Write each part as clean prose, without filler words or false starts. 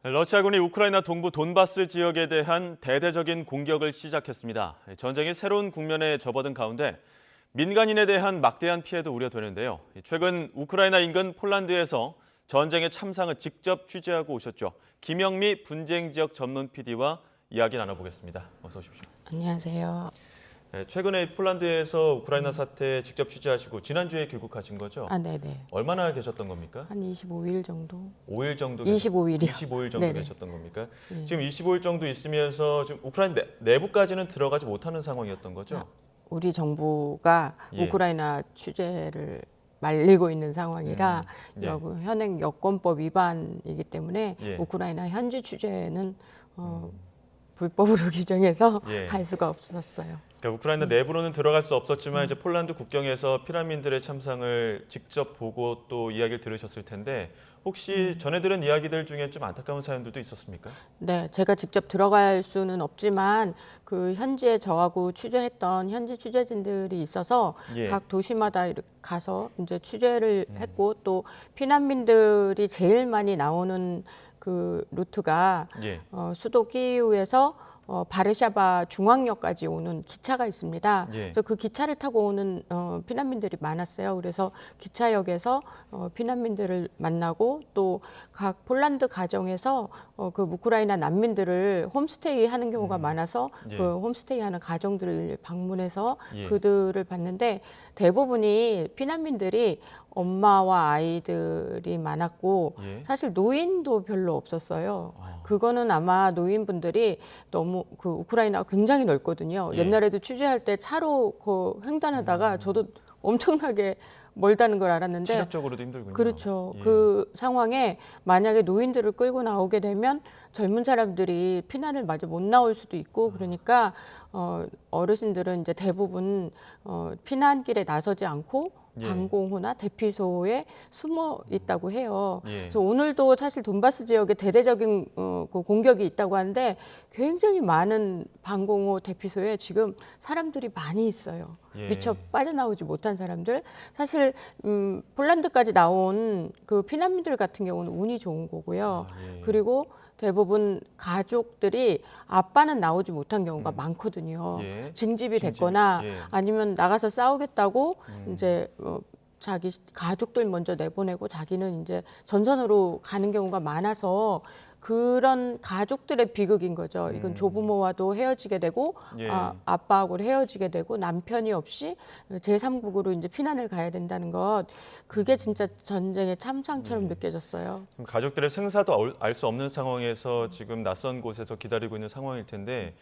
러시아군이 우크라이나 동부 돈바스 지역에 대한 대대적인 공격을 시작했습니다. 전쟁이 새로운 국면에 접어든 가운데 민간인에 대한 막대한 피해도 우려되는데요. 최근 우크라이나 인근 폴란드에서 전쟁의 참상을 직접 취재하고 오셨죠. 김영미 분쟁 지역 전문 PD와 이야기 나눠보겠습니다. 어서 오십시오. 안녕하세요. 최근에 폴란드에서 우크라이나 사태 직접 취재하시고 지난주에 귀국하신 거죠? 네네. 얼마나 계셨던 겁니까? 한 25일 정도? 5일 정도 25일이요. 25일 정도 네네. 계셨던 겁니까? 네. 지금 25일 정도 있으면서 지금 우크라이나 내부까지는 들어가지 못하는 상황이었던 거죠? 우리 정부가 예. 우크라이나 취재를 말리고 있는 상황이라 예. 현행 여권법 위반이기 때문에 예. 우크라이나 현지 취재는 불법으로 규정해서 예. 갈 수가 없었어요. 그러니까 우크라이나 내부로는 들어갈 수 없었지만 이제 폴란드 국경에서 피난민들의 참상을 직접 보고 또 이야기를 들으셨을 텐데 혹시 전해 들은 이야기들 중에 좀 안타까운 사연들도 있었습니까? 네, 제가 직접 들어갈 수는 없지만 그 현지에 저하고 취재했던 현지 취재진들이 있어서 예. 각 도시마다 이렇게 가서 이제 취재를 했고 또 피난민들이 제일 많이 나오는 그 루트가 예. 수도 키이우에서 바르샤바 중앙역까지 오는 기차가 있습니다. 예. 그래서 그 기차를 타고 오는 피난민들이 많았어요. 그래서 기차역에서 피난민들을 만나고 또 각 폴란드 가정에서 그 우크라이나 난민들을 홈스테이 하는 경우가 많아서 예. 그 홈스테이 하는 가정들을 방문해서 예. 그들을 봤는데 대부분이 피난민들이 엄마와 아이들이 많았고 예. 사실 노인도 별로 없었어요. 그거는 아마 노인분들이 너무 그 우크라이나가 굉장히 넓거든요. 예. 옛날에도 취재할 때 차로 그 횡단하다가 저도 엄청나게 멀다는 걸 알았는데 체력적으로도 힘들군요. 그렇죠. 예. 그 상황에 만약에 노인들을 끌고 나오게 되면 젊은 사람들이 피난을 마저 못 나올 수도 있고 그러니까 어르신들은 이제 대부분 피난길에 나서지 않고 예. 방공호나 대피소에 숨어 있다고 해요. 예. 그래서 오늘도 사실 돈바스 지역에 대대적인 그 공격이 있다고 하는데 굉장히 많은 방공호 대피소에 지금 사람들이 많이 있어요. 예. 미처 빠져나오지 못한 사람들. 사실 폴란드까지 나온 그 피난민들 같은 경우는 운이 좋은 거고요. 예. 그리고 대부분 가족들이 아빠는 나오지 못한 경우가 많거든요. 예. 징집이 징집. 됐거나 예. 아니면 나가서 싸우겠다고 이제 자기 가족들 먼저 내보내고 자기는 이제 전선으로 가는 경우가 많아서 그런 가족들의 비극인 거죠. 이건 조부모와도 헤어지게 되고 예. 아빠하고 헤어지게 되고 남편이 없이 제3국으로 이제 피난을 가야 된다는 것. 그게 진짜 전쟁의 참상처럼 느껴졌어요. 그럼 가족들의 생사도 알 수 없는 상황에서 지금 낯선 곳에서 기다리고 있는 상황일 텐데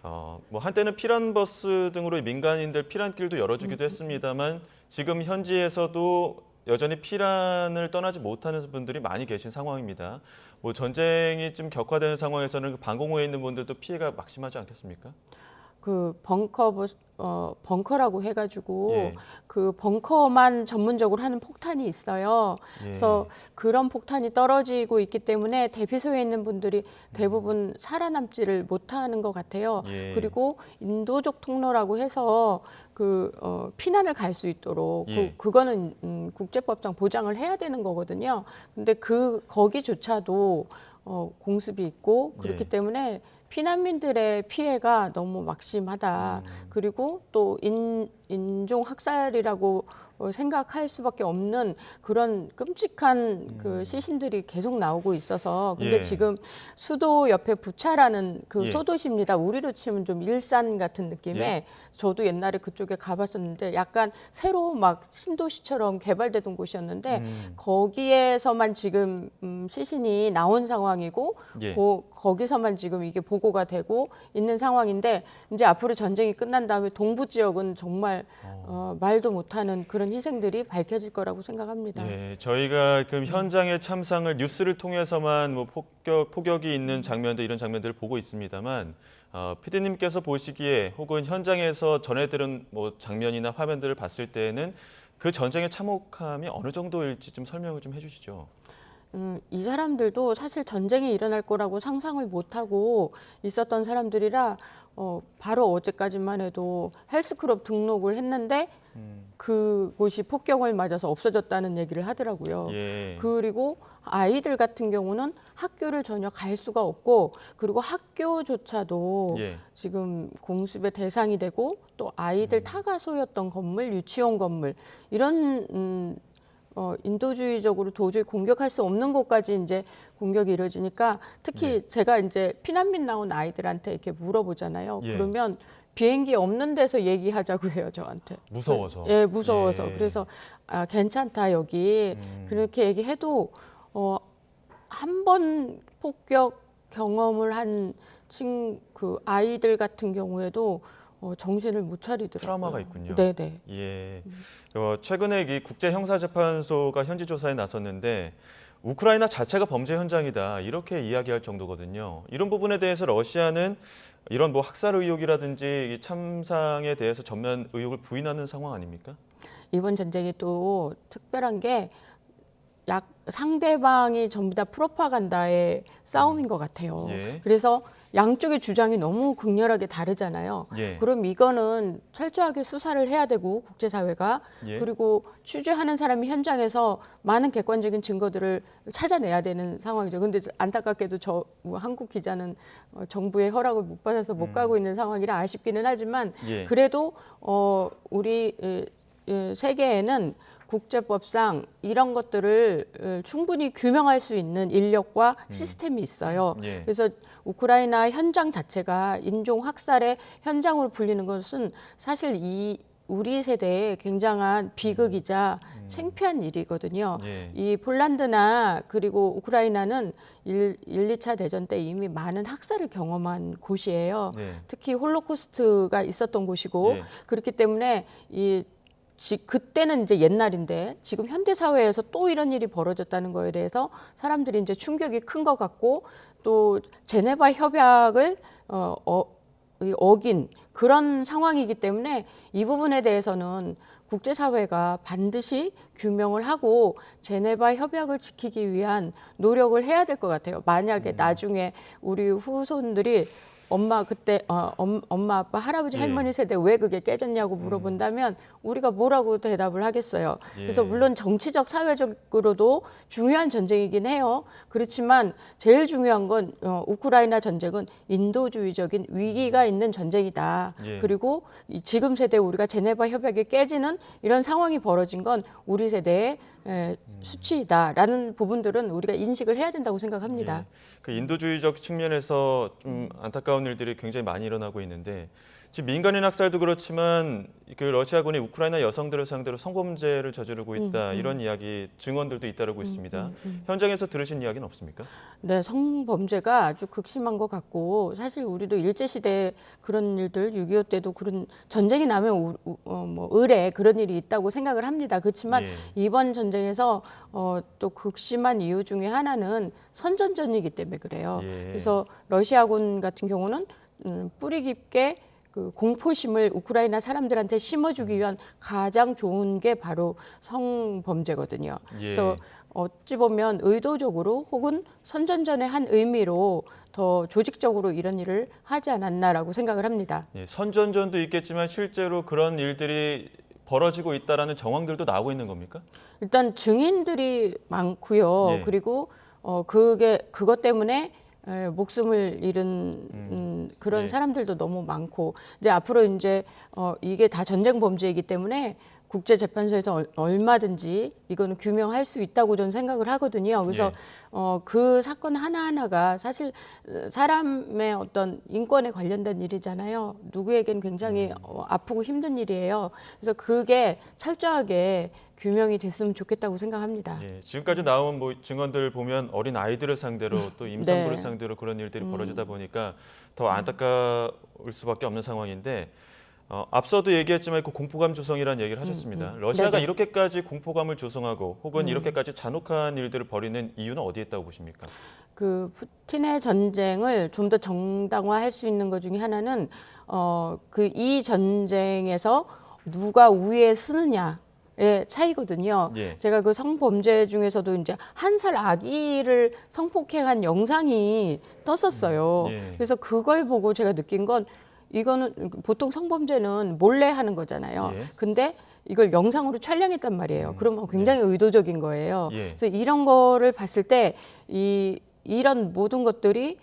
뭐 한때는 피난버스 등으로 민간인들 피난길도 열어주기도 했습니다만 지금 현지에서도 여전히 피난을 떠나지 못하는 분들이 많이 계신 상황입니다. 뭐 전쟁이 좀 격화되는 상황에서는 그 방공호에 있는 분들도 피해가 막심하지 않겠습니까? 그 벙커라고 해가지고 예. 그 벙커만 전문적으로 하는 폭탄이 있어요. 예. 그래서 그런 폭탄이 떨어지고 있기 때문에 대피소에 있는 분들이 대부분 살아남지를 못하는 것 같아요. 예. 그리고 인도적 통로라고 해서 그 피난을 갈 수 있도록 예. 그거는 국제법상 보장을 해야 되는 거거든요. 근데 거기조차도 공습이 있고 그렇기 예. 때문에 피난민들의 피해가 너무 막심하다. 그리고 또 인종 학살이라고 생각할 수밖에 없는 그런 끔찍한 그 시신들이 계속 나오고 있어서 근데 예. 지금 수도 옆에 부차라는 그 예. 소도시입니다. 우리로 치면 좀 일산 같은 느낌의 예. 저도 옛날에 그쪽에 가봤었는데 약간 새로 막 신도시처럼 개발되던 곳이었는데 거기에서만 지금 시신이 나온 상황이고 예. 거기서만 지금 이게 보고가 되고 있는 상황인데 이제 앞으로 전쟁이 끝난 다음에 동부 지역은 정말 말도 못하는 그런 희생들이 밝혀질 거라고 생각합니다. 예, 저희가 그럼 현장의 참상을 뉴스를 통해서만 뭐 폭격이 있는 장면들 이런 장면들을 보고 있습니다만 PD님께서 보시기에 혹은 현장에서 전해들은 뭐 장면이나 화면들을 봤을 때에는 그 전쟁의 참혹함이 어느 정도일지 좀 설명을 좀 해주시죠. 이 사람들도 사실 전쟁이 일어날 거라고 상상을 못하고 있었던 사람들이라 바로 어제까지만 해도 헬스클럽 등록을 했는데 그곳이 폭격을 맞아서 없어졌다는 얘기를 하더라고요. 예. 그리고 아이들 같은 경우는 학교를 전혀 갈 수가 없고 그리고 학교조차도 예. 지금 공습의 대상이 되고 또 아이들 타가소였던 건물, 유치원 건물 이런 인도주의적으로 도저히 공격할 수 없는 곳까지 이제 공격이 이루어지니까 특히 제가 이제 피난민 나온 아이들한테 이렇게 물어보잖아요. 예. 그러면 비행기 없는 데서 얘기하자고 해요, 저한테. 무서워서. 예, 무서워서. 예. 그래서 괜찮다 여기 그렇게 얘기해도 한 번 폭격 경험을 한 그 아이들 같은 경우에도 정신을 못 차리더라고요. 트라우마가 있군요. 네네. 예. 최근에 이 국제형사재판소가 현지 조사에 나섰는데 우크라이나 자체가 범죄 현장이다 이렇게 이야기할 정도거든요. 이런 부분에 대해서 러시아는 이런 뭐 학살 의혹이라든지 이 참상에 대해서 전면 의혹을 부인하는 상황 아닙니까? 이번 전쟁이 또 특별한 게 상대방이 전부 다 프로파간다의 싸움인 것 같아요. 예. 그래서 양쪽의 주장이 너무 극렬하게 다르잖아요. 예. 그럼 이거는 철저하게 수사를 해야 되고 국제사회가 예. 그리고 취재하는 사람이 현장에서 많은 객관적인 증거들을 찾아내야 되는 상황이죠. 근데 안타깝게도 한국 기자는 정부의 허락을 못 받아서 못 가고 있는 상황이라 아쉽기는 하지만 예. 그래도 우리 세계에는 국제법상 이런 것들을 충분히 규명할 수 있는 인력과 시스템이 있어요. 예. 그래서 우크라이나 현장 자체가 인종 학살의 현장으로 불리는 것은 사실 우리 세대의 굉장한 비극이자 창피한 일이거든요. 예. 이 폴란드나 그리고 우크라이나는 1, 2차 대전 때 이미 많은 학살을 경험한 곳이에요. 네. 특히 홀로코스트가 있었던 곳이고 예. 그렇기 때문에 그때는 이제 옛날인데 지금 현대 사회에서 또 이런 일이 벌어졌다는 거에 대해서 사람들이 이제 충격이 큰 것 같고 또 제네바 협약을 어긴 그런 상황이기 때문에 이 부분에 대해서는 국제사회가 반드시 규명을 하고 제네바 협약을 지키기 위한 노력을 해야 될 것 같아요. 만약에 나중에 우리 후손들이 엄마 아빠 할아버지 예. 할머니 세대 왜 그게 깨졌냐고 물어본다면 우리가 뭐라고 대답을 하겠어요. 예. 그래서 물론 정치적 사회적으로도 중요한 전쟁이긴 해요. 그렇지만 제일 중요한 건 우크라이나 전쟁은 인도주의적인 위기가 있는 전쟁이다. 예. 그리고 지금 세대 우리가 제네바 협약이 깨지는 이런 상황이 벌어진 건 우리 세대의 수치이다라는 부분들은 우리가 인식을 해야 된다고 생각합니다. 예. 그 인도주의적 측면에서 좀 안타까운 일들이 굉장히 많이 일어나고 있는데 지금 민간인 학살도 그렇지만 그 러시아군이 우크라이나 여성들을 상대로 성범죄를 저지르고 있다 이런 이야기 증언들도 잇따르고 있습니다. 현장에서 들으신 이야기는 없습니까? 네, 성범죄가 아주 극심한 것 같고 사실 우리도 일제시대 그런 일들 6.25 때도 그런 전쟁이 나면 뭐 을에 그런 일이 있다고 생각을 합니다. 그렇지만 예. 이번 전쟁에서 또 극심한 이유 중에 하나는 선전전이기 때문에 그래요. 예. 그래서 러시아군 같은 경우는 뿌리 깊게 그 공포심을 우크라이나 사람들한테 심어주기 위한 가장 좋은 게 바로 성범죄거든요. 예. 그래서 어찌 보면 의도적으로 혹은 선전전의 한 의미로 더 조직적으로 이런 일을 하지 않았나라고 생각을 합니다. 예, 선전전도 있겠지만 실제로 그런 일들이 벌어지고 있다라는 정황들도 나오고 있는 겁니까? 일단 증인들이 많고요. 예. 그리고 그것 때문에 목숨을 잃은 그런 예. 사람들도 너무 많고 이제 앞으로 이제 이게 다 전쟁 범죄이기 때문에 국제재판소에서 얼마든지 이거는 규명할 수 있다고 저는 생각을 하거든요. 그래서 예. 그 사건 하나하나가 사실 사람의 어떤 인권에 관련된 일이잖아요. 누구에겐 굉장히 아프고 힘든 일이에요. 그래서 그게 철저하게 규명이 됐으면 좋겠다고 생각합니다. 예, 지금까지 나온 뭐 증언들 보면 어린 아이들을 상대로 또 임산부를 네. 상대로 그런 일들이 벌어지다 보니까 더 안타까울 수밖에 없는 상황인데 앞서도 얘기했지만 그 공포감 조성이라는 얘기를 하셨습니다. 러시아가 네네. 이렇게까지 공포감을 조성하고 혹은 이렇게까지 잔혹한 일들을 벌이는 이유는 어디에 있다고 보십니까? 그 푸틴의 전쟁을 좀 더 정당화할 수 있는 것 중에 하나는 이 전쟁에서 누가 우위에 서느냐. 차이거든요. 예. 제가 그 성범죄 중에서도 이제 1살 아기를 성폭행한 영상이 떴었어요. 예. 그래서 그걸 보고 제가 느낀 건 이거는 보통 성범죄는 몰래 하는 거잖아요. 예. 근데 이걸 영상으로 촬영했단 말이에요. 그러면 굉장히 의도적인 거예요. 예. 그래서 이런 거를 봤을 때 이런 모든 것들이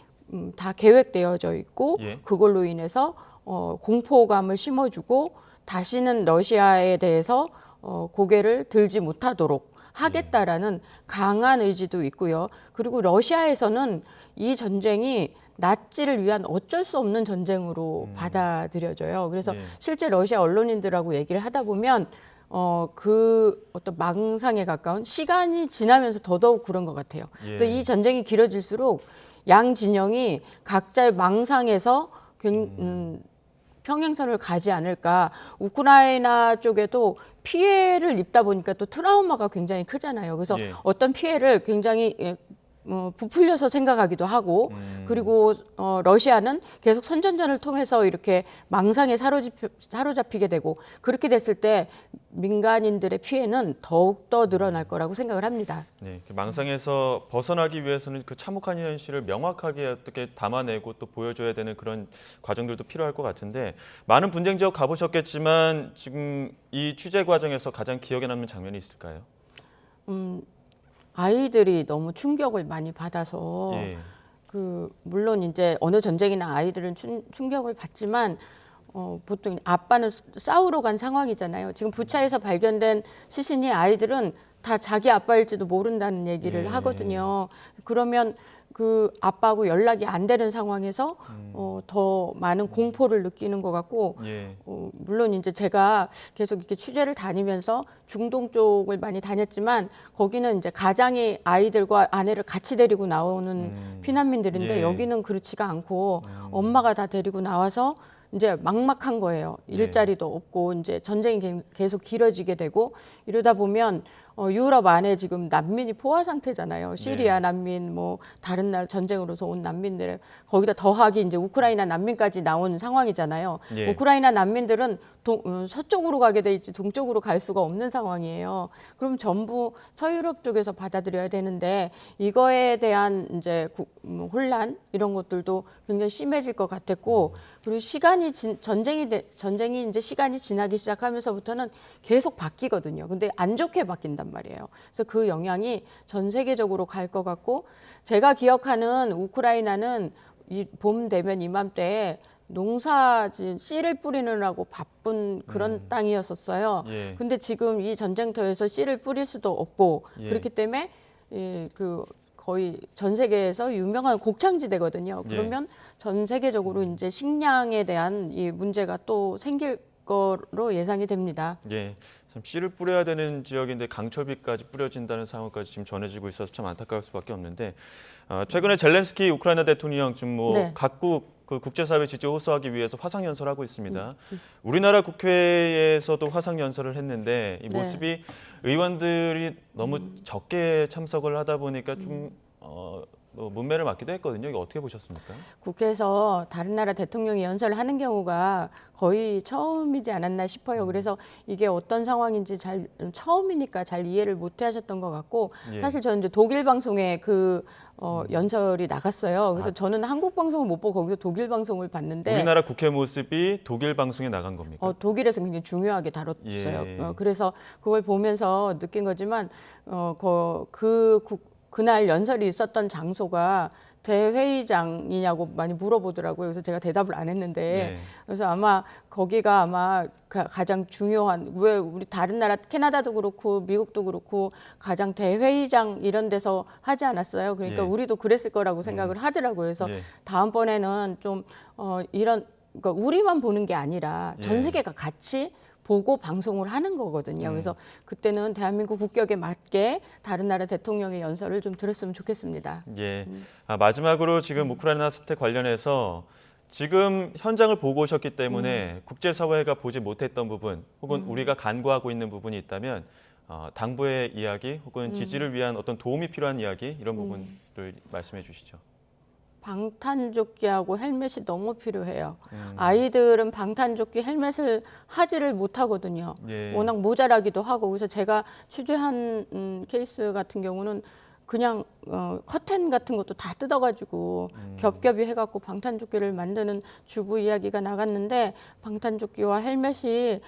다 계획되어져 있고 예. 그걸로 인해서 공포감을 심어주고 다시는 러시아에 대해서 고개를 들지 못하도록 하겠다라는 강한 의지도 있고요. 그리고 러시아에서는 이 전쟁이 나치를 위한 어쩔 수 없는 전쟁으로 받아들여져요. 그래서 예. 실제 러시아 언론인들하고 얘기를 하다 보면 그 어떤 망상에 가까운 시간이 지나면서 더더욱 그런 것 같아요. 그래서 예. 이 전쟁이 길어질수록 양 진영이 각자의 망상에서 평행선을 가지 않을까. 우크라이나 쪽에도 피해를 입다 보니까 또 트라우마가 굉장히 크잖아요. 그래서 예. 어떤 피해를 굉장히 부풀려서 생각하기도 하고 그리고 러시아는 계속 선전전을 통해서 이렇게 망상에 사로잡히게 되고 그렇게 됐을 때 민간인들의 피해는 더욱더 늘어날 거라고 생각을 합니다. 네, 그 망상에서 벗어나기 위해서는 그 참혹한 현실을 명확하게 어떻게 담아내고 또 보여줘야 되는 그런 과정들도 필요할 것 같은데 많은 분쟁 지역 가보셨겠지만 지금 이 취재 과정에서 가장 기억에 남는 장면이 있을까요? 아이들이 너무 충격을 많이 받아서 예. 물론 이제 어느 전쟁이나 아이들은 충격을 받지만 보통 아빠는 싸우러 간 상황이잖아요. 지금 부차에서 발견된 시신이 아이들은 다 자기 아빠일지도 모른다는 얘기를 예. 하거든요. 그러면 그 아빠하고 연락이 안 되는 상황에서 더 많은 공포를 느끼는 것 같고 예. 물론 이제 제가 계속 이렇게 취재를 다니면서 중동 쪽을 많이 다녔지만 거기는 이제 가장이 아이들과 아내를 같이 데리고 나오는 피난민들인데 예. 여기는 그렇지가 않고 엄마가 다 데리고 나와서 이제 막막한 거예요. 일자리도 없고 이제 전쟁이 계속 길어지게 되고 이러다 보면 유럽 안에 지금 난민이 포화 상태잖아요. 시리아 난민, 뭐 다른 나라 전쟁으로서 온 난민들 거기다 더하기 이제 우크라이나 난민까지 나온 상황이잖아요. 예. 우크라이나 난민들은 서쪽으로 가게 돼 있지 동쪽으로 갈 수가 없는 상황이에요. 그럼 전부 서유럽 쪽에서 받아들여야 되는데 이거에 대한 이제 혼란 이런 것들도 굉장히 심해질 것 같았고 그리고 전쟁이 이제 시간이 지나기 시작하면서부터는 계속 바뀌거든요. 근데 안 좋게 바뀐단 말이에요. 그래서 그 영향이 전 세계적으로 갈 것 같고 제가 기억하는 우크라이나는 이 봄 되면 이맘때에 농사진 씨를 뿌리느라고 바쁜 그런 땅이었었어요. 예. 근데 지금 이 전쟁터에서 씨를 뿌릴 수도 없고 예. 그렇기 때문에 거의 전 세계에서 유명한 곡창지대거든요. 그러면 전 세계적으로 이제 식량에 대한 이 문제가 또 생길 거로 예상이 됩니다. 예. 참 씨를 뿌려야 되는 지역인데 강철비까지 뿌려진다는 상황까지 지금 전해지고 있어서 참 안타까울 수밖에 없는데 최근에 젤렌스키 우크라이나 대통령 지금 뭐 네. 각국 그 국제사회 지지 호소하기 위해서 화상 연설하고 있습니다. 우리나라 국회에서도 화상 연설을 했는데 이 네. 모습이 의원들이 너무 적게 참석을 하다 보니까 좀 문매를 맞기도 했거든요. 이거 어떻게 보셨습니까? 국회에서 다른 나라 대통령이 연설을 하는 경우가 거의 처음이지 않았나 싶어요. 그래서 이게 어떤 상황인지 처음이니까 잘 이해를 못 하셨던 것 같고 예. 사실 저는 이제 독일 방송에 연설이 나갔어요. 그래서 저는 한국 방송을 못 보고 거기서 독일 방송을 봤는데 우리나라 국회 모습이 독일 방송에 나간 겁니까? 독일에서 굉장히 중요하게 다뤘어요. 예. 그래서 그걸 보면서 느낀 거지만 그날 연설이 있었던 장소가 대회의장이냐고 많이 물어보더라고요. 그래서 제가 대답을 안 했는데 네. 그래서 아마 거기가 아마 가장 중요한 왜 우리 다른 나라 캐나다도 그렇고 미국도 그렇고 가장 대회의장 이런 데서 하지 않았어요. 그러니까 예. 우리도 그랬을 거라고 생각을 하더라고요. 그래서 예. 다음번에는 좀 그러니까 우리만 보는 게 아니라 전 예. 세계가 같이 보고 방송을 하는 거거든요. 그래서 그때는 대한민국 국격에 맞게 다른 나라 대통령의 연설을 좀 들었으면 좋겠습니다. 예. 마지막으로 지금 우크라이나 사태 관련해서 지금 현장을 보고 오셨기 때문에 국제사회가 보지 못했던 부분 혹은 우리가 간과하고 있는 부분이 있다면 당부의 이야기 혹은 지지를 위한 어떤 도움이 필요한 이야기 이런 부분을 말씀해 주시죠. 방탄조끼하고 헬멧이 너무 필요해요. 아이들은 방탄조끼 헬멧을 하지를 못하거든요. 예. 워낙 모자라기도 하고. 그래서 제가 취재한 케이스 같은 경우는 그냥 커튼 같은 것도 다 뜯어가지고 겹겹이 해갖고 방탄조끼를 만드는 주부 이야기가 나갔는데, 방탄조끼와 헬멧이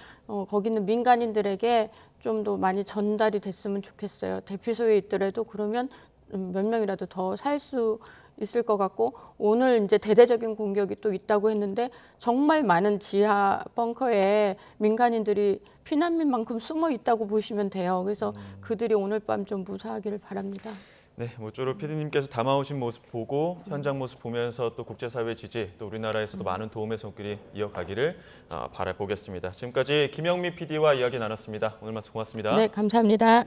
거기 있는 민간인들에게 좀 더 많이 전달이 됐으면 좋겠어요. 대피소에 있더라도 그러면 몇 명이라도 더 살 수 있을 것 같고, 오늘 이제 대대적인 공격이 또 있다고 했는데 정말 많은 지하 벙커에 민간인들이 피난민만큼 숨어 있다고 보시면 돼요. 그래서 그들이 오늘 밤 좀 무사하기를 바랍니다. 네, 모쪼록 PD님께서 담아오신 모습 보고 현장 모습 보면서 또 국제사회 지지, 또 우리나라에서도 많은 도움의 손길이 이어가기를 바라보겠습니다. 지금까지 김영미 PD와 이야기 나눴습니다. 오늘 말씀 고맙습니다. 네, 감사합니다.